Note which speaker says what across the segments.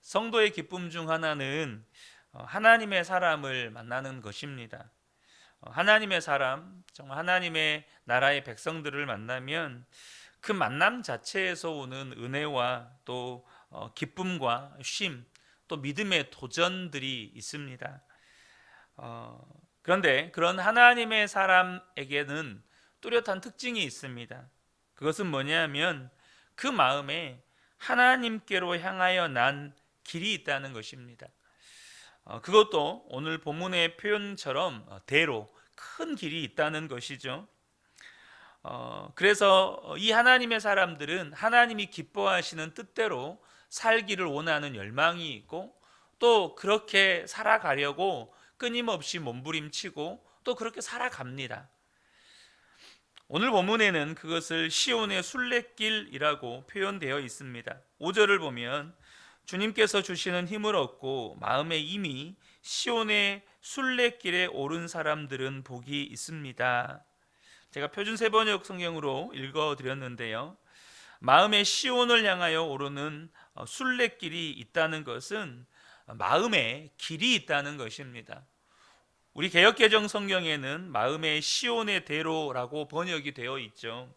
Speaker 1: 성도의 기쁨 중 하나는 하나님의 사람을 만나는 것입니다. 하나님의 사람, 정말 하나님의 나라의 백성들을 만나면 그 만남 자체에서 오는 은혜와 또 기쁨과 쉼, 또 믿음의 도전들이 있습니다. 그런데 그런 하나님의 사람에게는 뚜렷한 특징이 있습니다. 그것은 뭐냐면 그 마음에 하나님께로 향하여 난 길이 있다는 것입니다. 그것도 오늘 본문의 표현처럼 대로 큰 길이 있다는 것이죠. 그래서 이 하나님의 사람들은 하나님이 기뻐하시는 뜻대로 살기를 원하는 열망이 있고, 또 그렇게 살아가려고 끊임없이 몸부림치고 또 그렇게 살아갑니다. 오늘 본문에는 그것을 시온의 순례길이라고 표현되어 있습니다. 5절을 보면 주님께서 주시는 힘을 얻고 마음에 이미 시온의 순례길에 오른 사람들은 복이 있습니다. 제가 표준 세번역 성경으로 읽어드렸는데요, 마음의 시온을 향하여 오르는 순례길이 있다는 것은 마음의 길이 있다는 것입니다. 우리 개역개정 성경에는 마음의 시온의 대로라고 번역이 되어 있죠.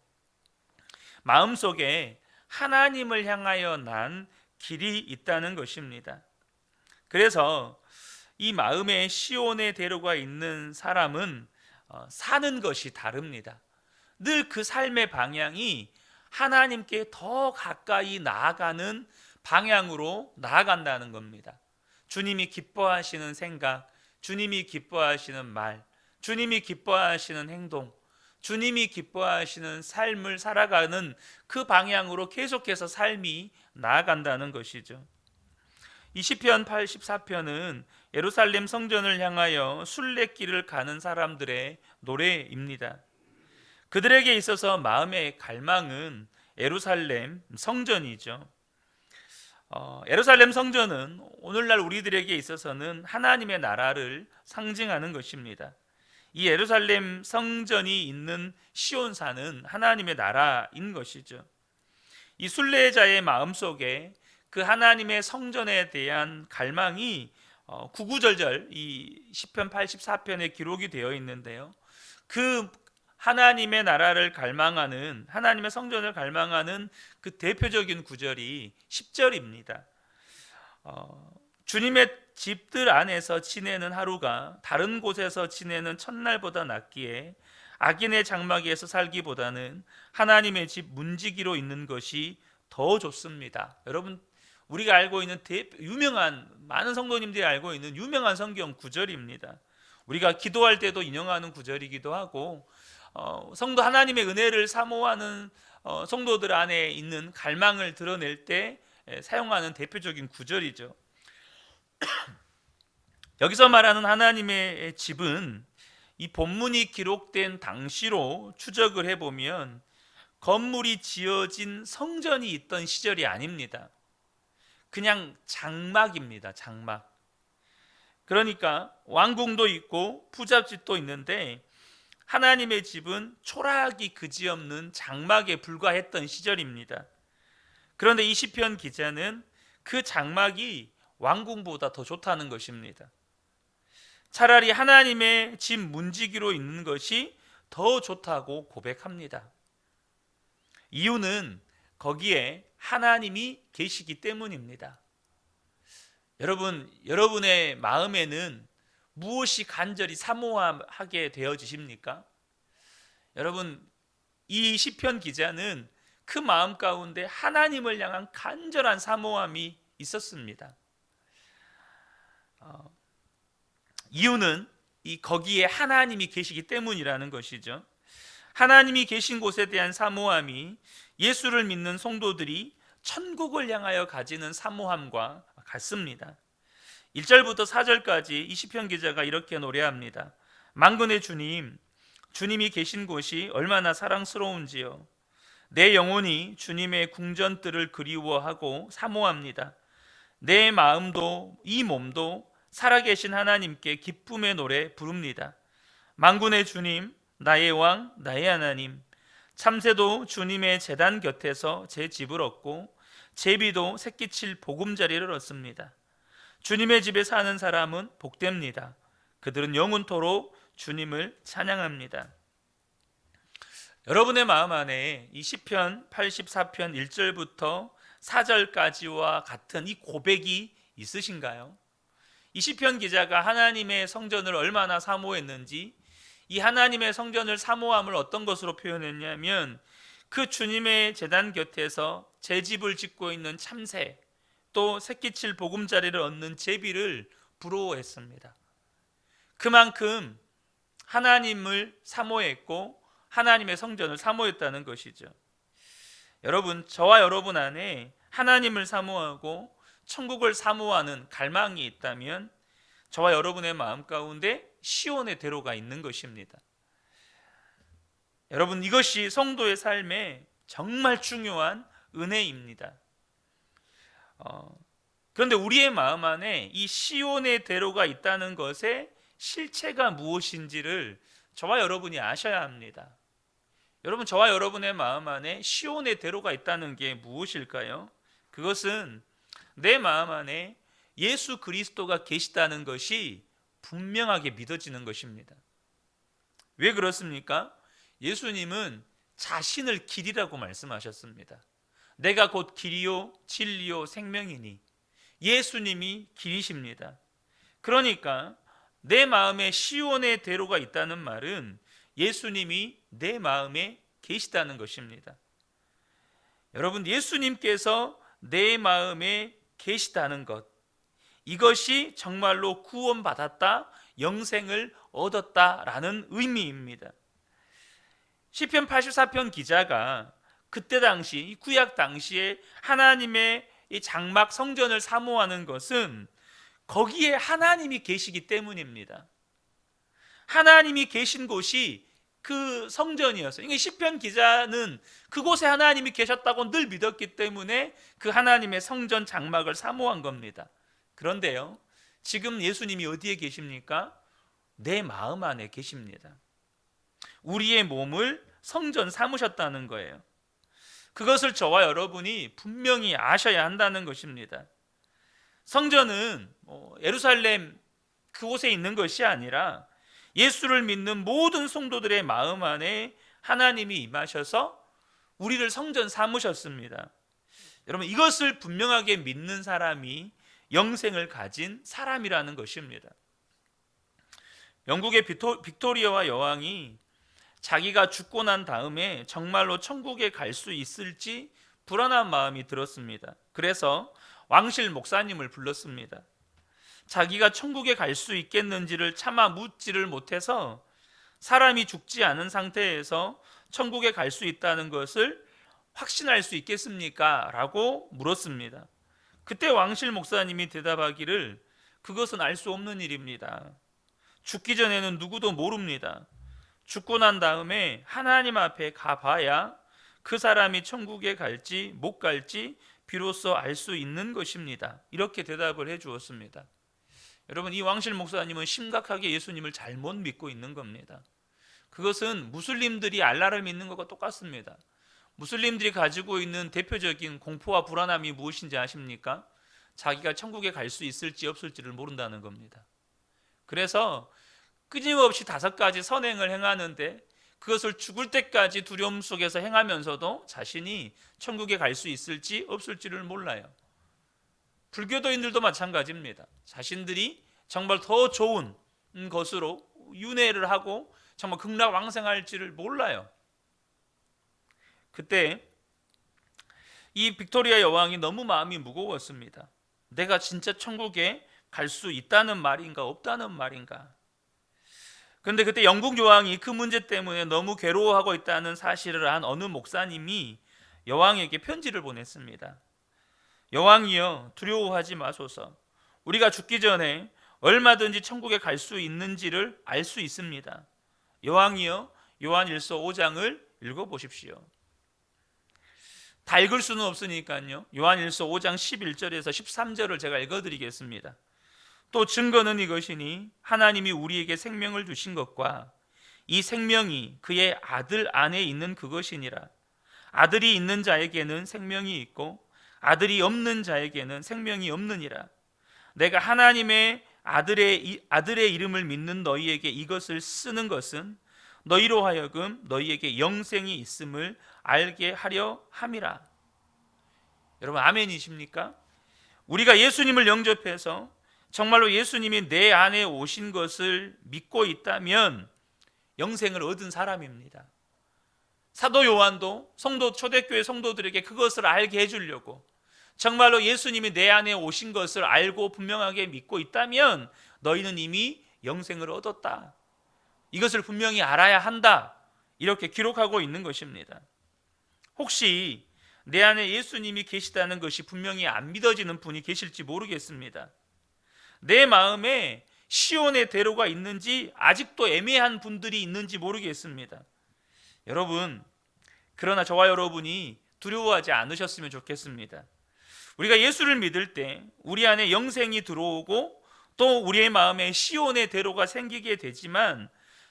Speaker 1: 마음속에 하나님을 향하여 난 길이 있다는 것입니다. 그래서 이 마음의 시온의 대로가 있는 사람은 사는 것이 다릅니다. 늘 그 삶의 방향이 하나님께 더 가까이 나아가는 방향으로 나아간다는 겁니다. 주님이 기뻐하시는 생각, 주님이 기뻐하시는 말, 주님이 기뻐하시는 행동, 주님이 기뻐하시는 삶을 살아가는 그 방향으로 계속해서 삶이 나아간다는 것이죠. 이 시편 84편은 예루살렘 성전을 향하여 순례길을 가는 사람들의 노래입니다. 그들에게 있어서 마음의 갈망은 예루살렘 성전이죠. 예루살렘 성전은 오늘날 우리들에게 있어서는 하나님의 나라를 상징하는 것입니다. 이 예루살렘 성전이 있는 시온산은 하나님의 나라인 것이죠. 이 순례자의 마음속에 그 하나님의 성전에 대한 갈망이 구구절절 이 시편 84편에 기록이 되어 있는데요, 그 하나님의 나라를 갈망하는, 하나님의 성전을 갈망하는 그 대표적인 구절이 10절입니다. 주님의 집들 안에서 지내는 하루가 다른 곳에서 지내는 첫날보다 낫기에 악인의 장막에서 살기보다는 하나님의 집 문지기로 있는 것이 더 좋습니다. 여러분, 우리가 알고 있는 유명한, 많은 성도님들이 알고 있는 유명한 성경 구절입니다. 우리가 기도할 때도 인용하는 구절이기도 하고, 성도 하나님의 은혜를 사모하는 성도들 안에 있는 갈망을 드러낼 때 사용하는 대표적인 구절이죠. 여기서 말하는 하나님의 집은 이 본문이 기록된 당시로 추적을 해보면 건물이 지어진 성전이 있던 시절이 아닙니다. 그냥 장막입니다. 장막. 그러니까 왕궁도 있고 부잣집도 있는데 하나님의 집은 초라하기 그지없는 장막에 불과했던 시절입니다. 그런데 이 시편 기자는 그 장막이 왕궁보다 더 좋다는 것입니다. 차라리 하나님의 집 문지기로 있는 것이 더 좋다고 고백합니다. 이유는 거기에 하나님이 계시기 때문입니다. 여러분, 여러분의 마음에는 무엇이 간절히 사모하게 되어지십니까? 여러분, 이 시편 기자는 그 마음 가운데 하나님을 향한 간절한 사모함이 있었습니다. 이유는 거기에 하나님이 계시기 때문이라는 것이죠. 하나님이 계신 곳에 대한 사모함이 예수를 믿는 성도들이 천국을 향하여 가지는 사모함과 같습니다. 1절부터 4절까지 이 시편 기자가 이렇게 노래합니다. 만군의 주님, 주님이 계신 곳이 얼마나 사랑스러운지요. 내 영혼이 주님의 궁전들을 그리워하고 사모합니다. 내 마음도 이 몸도 살아계신 하나님께 기쁨의 노래 부릅니다. 만군의 주님, 나의 왕, 나의 하나님, 참새도 주님의 제단 곁에서 제 집을 얻고 제비도 새끼칠 보금자리를 얻습니다. 주님의 집에 사는 사람은 복됩니다. 그들은 영원토록 주님을 찬양합니다. 여러분의 마음 안에 이 시편 84편 1절부터 4절까지와 같은 이 고백이 있으신가요? 이 시편 기자가 하나님의 성전을 얼마나 사모했는지, 이 하나님의 성전을 사모함을 어떤 것으로 표현했냐면 그 주님의 제단 곁에서 제 집을 짓고 있는 참새, 또 새끼칠 보금자리를 얻는 제비를 부러워했습니다. 그만큼 하나님을 사모했고 하나님의 성전을 사모했다는 것이죠. 여러분, 저와 여러분 안에 하나님을 사모하고 천국을 사모하는 갈망이 있다면 저와 여러분의 마음 가운데 시온의 대로가 있는 것입니다. 여러분, 이것이 성도의 삶에 정말 중요한 은혜입니다. 그런데 우리의 마음 안에 이 시온의 대로가 있다는 것의 실체가 무엇인지를 저와 여러분이 아셔야 합니다. 여러분, 저와 여러분의 마음 안에 시온의 대로가 있다는 게 무엇일까요? 그것은 내 마음 안에 예수 그리스도가 계시다는 것이 분명하게 믿어지는 것입니다. 왜 그렇습니까? 예수님은 자신을 길이라고 말씀하셨습니다. 내가 곧 길이요 진리요 생명이니, 예수님이 길이십니다. 그러니까 내 마음에 시온의 대로가 있다는 말은 예수님이 내 마음에 계시다는 것입니다. 여러분, 예수님께서 내 마음에 계시다는 것, 이것이 정말로 구원받았다, 영생을 얻었다라는 의미입니다. 시편 84편 기자가 그때 당시, 구약 당시에 하나님의 이 장막 성전을 사모하는 것은 거기에 하나님이 계시기 때문입니다. 하나님이 계신 곳이 그 성전이었어요. 그러니까 시편 기자는 그곳에 하나님이 계셨다고 늘 믿었기 때문에 그 하나님의 성전 장막을 사모한 겁니다. 그런데요, 지금 예수님이 어디에 계십니까? 내 마음 안에 계십니다. 우리의 몸을 성전 삼으셨다는 거예요. 그것을 저와 여러분이 분명히 아셔야 한다는 것입니다. 성전은 예루살렘 그곳에 있는 것이 아니라 예수를 믿는 모든 성도들의 마음 안에 하나님이 임하셔서 우리를 성전 삼으셨습니다. 여러분, 이것을 분명하게 믿는 사람이 영생을 가진 사람이라는 것입니다. 영국의 빅토리아와 여왕이 자기가 죽고 난 다음에 정말로 천국에 갈 수 있을지 불안한 마음이 들었습니다. 그래서 왕실 목사님을 불렀습니다. 자기가 천국에 갈 수 있겠는지를 차마 묻지를 못해서 사람이 죽지 않은 상태에서 천국에 갈 수 있다는 것을 확신할 수 있겠습니까? 라고 물었습니다. 그때 왕실 목사님이 대답하기를, 그것은 알 수 없는 일입니다. 죽기 전에는 누구도 모릅니다. 죽고 난 다음에 하나님 앞에 가봐야 그 사람이 천국에 갈지 못 갈지 비로소 알 수 있는 것입니다. 이렇게 대답을 해 주었습니다. 여러분, 이 왕실 목사님은 심각하게 예수님을 잘못 믿고 있는 겁니다. 그것은 무슬림들이 알라를 믿는 것과 똑같습니다. 무슬림들이 가지고 있는 대표적인 공포와 불안함이 무엇인지 아십니까? 자기가 천국에 갈 수 있을지 없을지를 모른다는 겁니다. 그래서 끊임없이 5가지 선행을 행하는데 그것을 죽을 때까지 두려움 속에서 행하면서도 자신이 천국에 갈 수 있을지 없을지를 몰라요. 불교도인들도 마찬가지입니다. 자신들이 정말 더 좋은 것으로 윤회를 하고 정말 극락왕생할지를 몰라요. 그때 이 빅토리아 여왕이 너무 마음이 무거웠습니다. 내가 진짜 천국에 갈 수 있다는 말인가 없다는 말인가. 그런데 그때 영국 여왕이 그 문제 때문에 너무 괴로워하고 있다는 사실을 안 어느 목사님이 여왕에게 편지를 보냈습니다. 여왕이여, 두려워하지 마소서. 우리가 죽기 전에 얼마든지 천국에 갈 수 있는지를 알 수 있습니다. 여왕이여, 요한일서 5장을 읽어보십시오. 다 읽을 수는 없으니까요, 요한일서 5장 11절에서 13절을 제가 읽어드리겠습니다. 또 증거는 이것이니 하나님이 우리에게 생명을 주신 것과 이 생명이 그의 아들 안에 있는 그것이니라. 아들이 있는 자에게는 생명이 있고 아들이 없는 자에게는 생명이 없느니라. 내가 하나님의 아들의 이름을 믿는 너희에게 이것을 쓰는 것은 너희로 하여금 너희에게 영생이 있음을 알게 하려 함이라. 여러분 아멘이십니까? 우리가 예수님을 영접해서 정말로 예수님이 내 안에 오신 것을 믿고 있다면 영생을 얻은 사람입니다. 사도 요한도 초대교회 성도들에게 그것을 알게 해주려고, 정말로 예수님이 내 안에 오신 것을 알고 분명하게 믿고 있다면 너희는 이미 영생을 얻었다, 이것을 분명히 알아야 한다, 이렇게 기록하고 있는 것입니다. 혹시 내 안에 예수님이 계시다는 것이 분명히 안 믿어지는 분이 계실지 모르겠습니다. 내 마음에 시온의 대로가 있는지 아직도 애매한 분들이 있는지 모르겠습니다. 여러분, 그러나 저와 여러분이 두려워하지 않으셨으면 좋겠습니다. 우리가 예수를 믿을 때 우리 안에 영생이 들어오고 또 우리의 마음에 시온의 대로가 생기게 되지만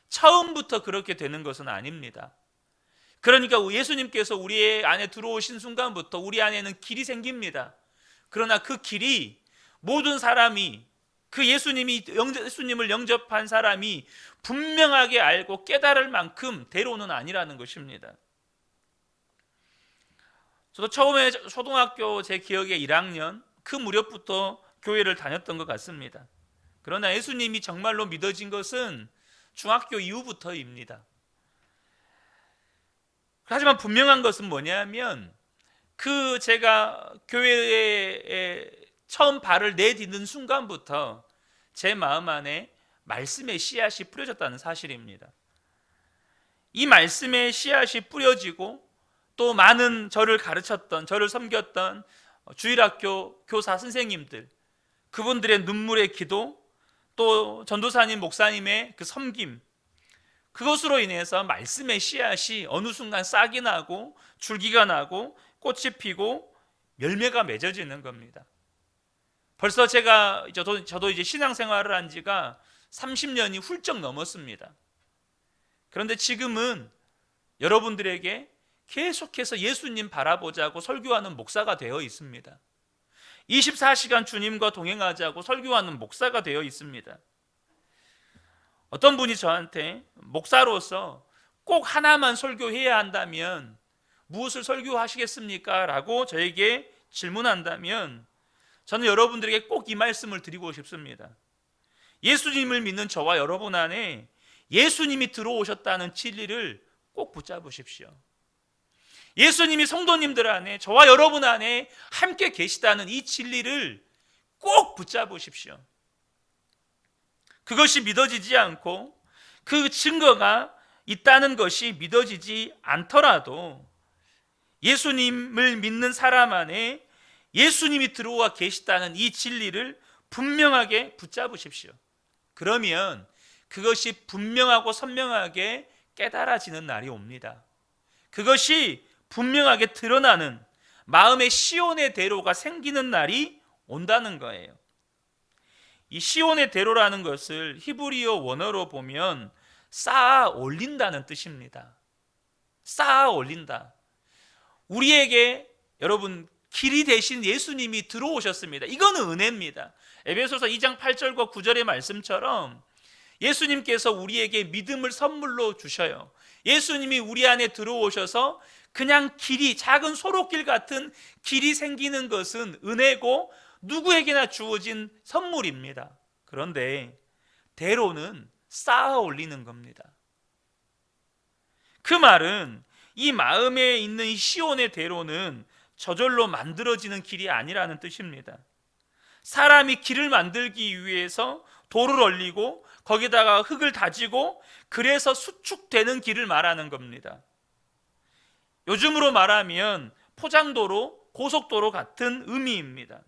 Speaker 1: 처음부터 그렇게 되는 것은 아닙니다. 그러니까 예수님께서 우리 안에 들어오신 순간부터 우리 안에는 길이 생깁니다. 그러나 그 길이 모든 사람이, 그 예수님을 영접한 사람이 분명하게 알고 깨달을 만큼 대로는 아니라는 것입니다. 저도 처음에 초등학교 제 기억에 1학년 그 무렵부터 교회를 다녔던 것 같습니다. 그러나 예수님이 정말로 믿어진 것은 중학교 이후부터입니다. 하지만 분명한 것은 뭐냐면 제가 교회에 처음 발을 내딛는 순간부터 제 마음 안에 말씀의 씨앗이 뿌려졌다는 사실입니다. 이 말씀의 씨앗이 뿌려지고 또 많은 저를 가르쳤던, 저를 섬겼던 주일학교 교사 선생님들, 그분들의 눈물의 기도, 또 전도사님, 목사님의 그 섬김, 그것으로 인해서 말씀의 씨앗이 어느 순간 싹이 나고 줄기가 나고 꽃이 피고 열매가 맺어지는 겁니다. 벌써 저도 이제 신앙생활을 한 지가 30년이 훌쩍 넘었습니다. 그런데 지금은 여러분들에게 계속해서 예수님 바라보자고 설교하는 목사가 되어 있습니다. 24시간 주님과 동행하자고 설교하는 목사가 되어 있습니다. 어떤 분이 저한테 목사로서 꼭 하나만 설교해야 한다면 무엇을 설교하시겠습니까? 라고 저에게 질문한다면 저는 여러분들에게 꼭 이 말씀을 드리고 싶습니다. 예수님을 믿는 저와 여러분 안에 예수님이 들어오셨다는 진리를 꼭 붙잡으십시오. 예수님이 성도님들 안에, 저와 여러분 안에 함께 계시다는 이 진리를 꼭 붙잡으십시오. 그것이 믿어지지 않고 그 증거가 있다는 것이 믿어지지 않더라도 예수님을 믿는 사람 안에 예수님이 들어와 계시다는 이 진리를 분명하게 붙잡으십시오. 그러면 그것이 분명하고 선명하게 깨달아지는 날이 옵니다. 그것이 분명하게 드러나는 마음의 시온의 대로가 생기는 날이 온다는 거예요. 이 시온의 대로라는 것을 히브리어 원어로 보면 쌓아 올린다는 뜻입니다. 쌓아 올린다. 우리에게 여러분 길이 되신 예수님이 들어오셨습니다. 이거는 은혜입니다. 에베소서 2장 8절과 9절의 말씀처럼 예수님께서 우리에게 믿음을 선물로 주셔요. 예수님이 우리 안에 들어오셔서 그냥 길이, 작은 소록길 같은 길이 생기는 것은 은혜고 누구에게나 주어진 선물입니다. 그런데 대로는 쌓아 올리는 겁니다. 그 말은 이 마음에 있는 시온의 대로는 저절로 만들어지는 길이 아니라는 뜻입니다. 사람이 길을 만들기 위해서 돌을 얼리고 거기다가 흙을 다지고 그래서 수축되는 길을 말하는 겁니다. 요즘으로 말하면 포장도로, 고속도로 같은 의미입니다.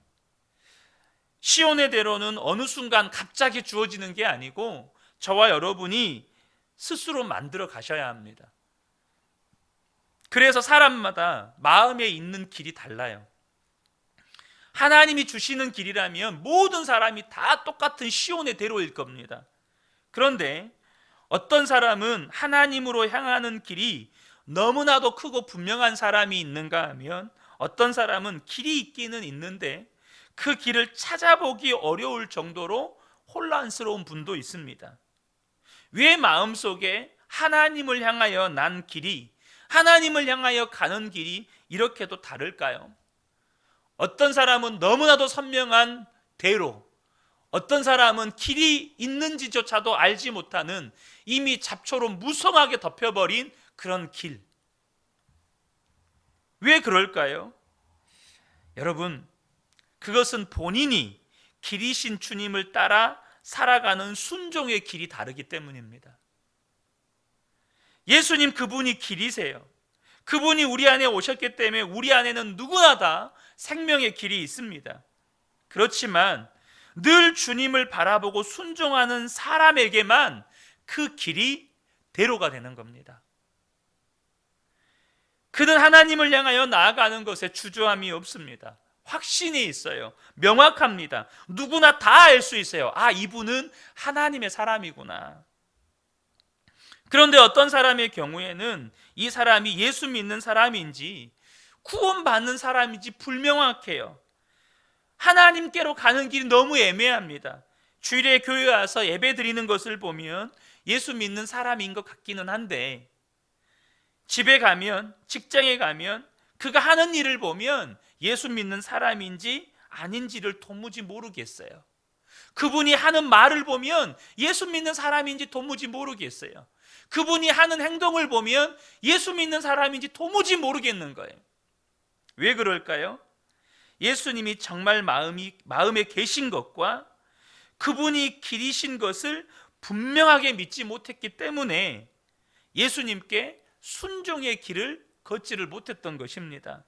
Speaker 1: 시온의 대로는 어느 순간 갑자기 주어지는 게 아니고 저와 여러분이 스스로 만들어 가셔야 합니다. 그래서 사람마다 마음에 있는 길이 달라요. 하나님이 주시는 길이라면 모든 사람이 다 똑같은 시온의 대로일 겁니다. 그런데 어떤 사람은 하나님으로 향하는 길이 너무나도 크고 분명한 사람이 있는가 하면 어떤 사람은 길이 있기는 있는데 그 길을 찾아보기 어려울 정도로 혼란스러운 분도 있습니다. 왜 마음속에 하나님을 향하여 난 길이, 하나님을 향하여 가는 길이 이렇게도 다를까요? 어떤 사람은 너무나도 선명한 대로, 어떤 사람은 길이 있는지조차도 알지 못하는 이미 잡초로 무성하게 덮여버린 그런 길. 왜 그럴까요? 여러분, 그것은 본인이 길이신 주님을 따라 살아가는 순종의 길이 다르기 때문입니다. 예수님 그분이 길이세요. 그분이 우리 안에 오셨기 때문에 우리 안에는 누구나 다 생명의 길이 있습니다. 그렇지만 늘 주님을 바라보고 순종하는 사람에게만 그 길이 대로가 되는 겁니다. 그는 하나님을 향하여 나아가는 것에 주저함이 없습니다. 확신이 있어요. 명확합니다. 누구나 다 알 수 있어요. 아, 이분은 하나님의 사람이구나. 그런데 어떤 사람의 경우에는 이 사람이 예수 믿는 사람인지 구원받는 사람인지 불명확해요. 하나님께로 가는 길이 너무 애매합니다. 주일에 교회 와서 예배 드리는 것을 보면 예수 믿는 사람인 것 같기는 한데, 집에 가면, 직장에 가면 그가 하는 일을 보면 예수 믿는 사람인지 아닌지를 도무지 모르겠어요. 그분이 하는 말을 보면 예수 믿는 사람인지 도무지 모르겠어요. 그분이 하는 행동을 보면 예수 믿는 사람인지 도무지 모르겠는 거예요. 왜 그럴까요? 예수님이 정말 마음에 계신 것과 그분이 길이신 것을 분명하게 믿지 못했기 때문에 예수님께 순종의 길을 걷지를 못했던 것입니다.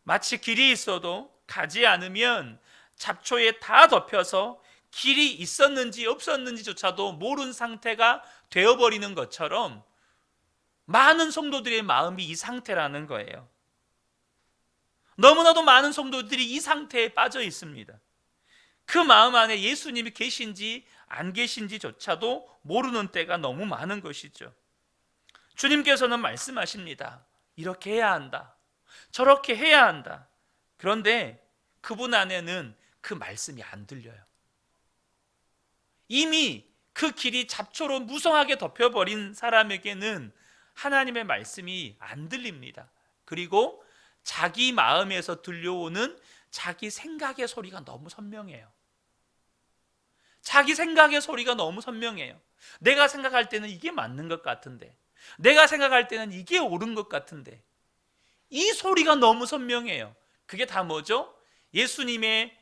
Speaker 1: 마치 길이 있어도 가지 않으면 잡초에 다 덮여서 길이 있었는지 없었는지조차도 모르는 상태가 되어버리는 것처럼 많은 성도들의 마음이 이 상태라는 거예요. 너무나도 많은 성도들이 이 상태에 빠져 있습니다. 그 마음 안에 예수님이 계신지 안 계신지조차도 모르는 때가 너무 많은 것이죠. 주님께서는 말씀하십니다. 이렇게 해야 한다. 저렇게 해야 한다. 그런데 그분 안에는 그 말씀이 안 들려요. 이미 그 길이 잡초로 무성하게 덮여버린 사람에게는 하나님의 말씀이 안 들립니다. 그리고 자기 마음에서 들려오는 자기 생각의 소리가 너무 선명해요. 자기 생각의 소리가 너무 선명해요. 내가 생각할 때는 이게 맞는 것 같은데, 내가 생각할 때는 이게 옳은 것 같은데, 이 소리가 너무 선명해요. 그게 다 뭐죠? 예수님이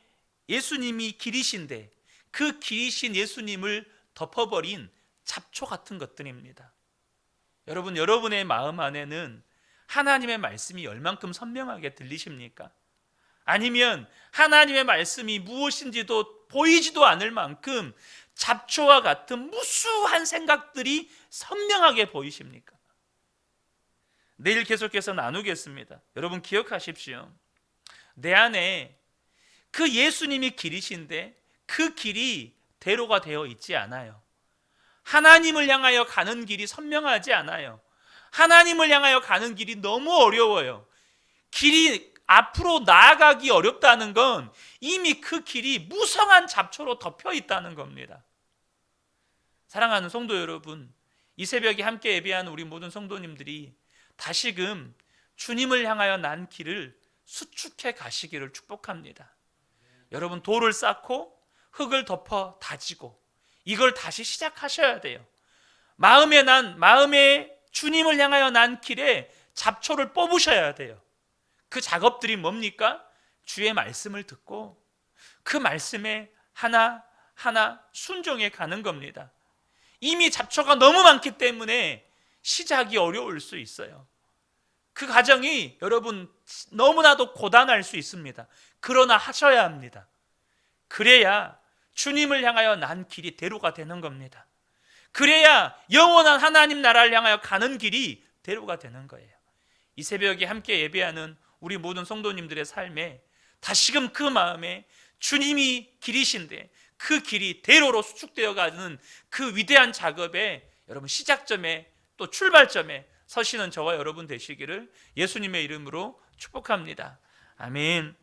Speaker 1: 길이신데 그 길이신 예수님을 덮어버린 잡초 같은 것들입니다. 여러분, 여러분의 마음 안에는 하나님의 말씀이 얼만큼 선명하게 들리십니까? 아니면 하나님의 말씀이 무엇인지도 보이지도 않을 만큼 잡초와 같은 무수한 생각들이 선명하게 보이십니까? 내일 계속해서 나누겠습니다. 여러분 기억하십시오. 내 안에 그 예수님이 길이신데 그 길이 대로가 되어 있지 않아요. 하나님을 향하여 가는 길이 선명하지 않아요. 하나님을 향하여 가는 길이 너무 어려워요. 길이 앞으로 나아가기 어렵다는 건 이미 그 길이 무성한 잡초로 덮여 있다는 겁니다. 사랑하는 성도 여러분, 이 새벽에 함께 예배하는 우리 모든 성도님들이 다시금 주님을 향하여 난 길을 수축해 가시기를 축복합니다. 여러분, 돌을 쌓고 흙을 덮어 다지고 이걸 다시 시작하셔야 돼요. 마음에 주님을 향하여 난 길에 잡초를 뽑으셔야 돼요. 그 작업들이 뭡니까? 주의 말씀을 듣고 그 말씀에 하나하나 순종해 가는 겁니다. 이미 잡초가 너무 많기 때문에 시작이 어려울 수 있어요. 그 과정이 여러분 너무나도 고단할 수 있습니다. 그러나 하셔야 합니다. 그래야 주님을 향하여 난 길이 대로가 되는 겁니다. 그래야 영원한 하나님 나라를 향하여 가는 길이 대로가 되는 거예요. 이 새벽에 함께 예배하는 우리 모든 성도님들의 삶에 다시금 그 마음에 주님이 길이신데 그 길이 대로로 수축되어 가는 그 위대한 작업에 여러분 시작점에 또 출발점에 서시는 저와 여러분 되시기를 예수님의 이름으로 축복합니다. 아멘.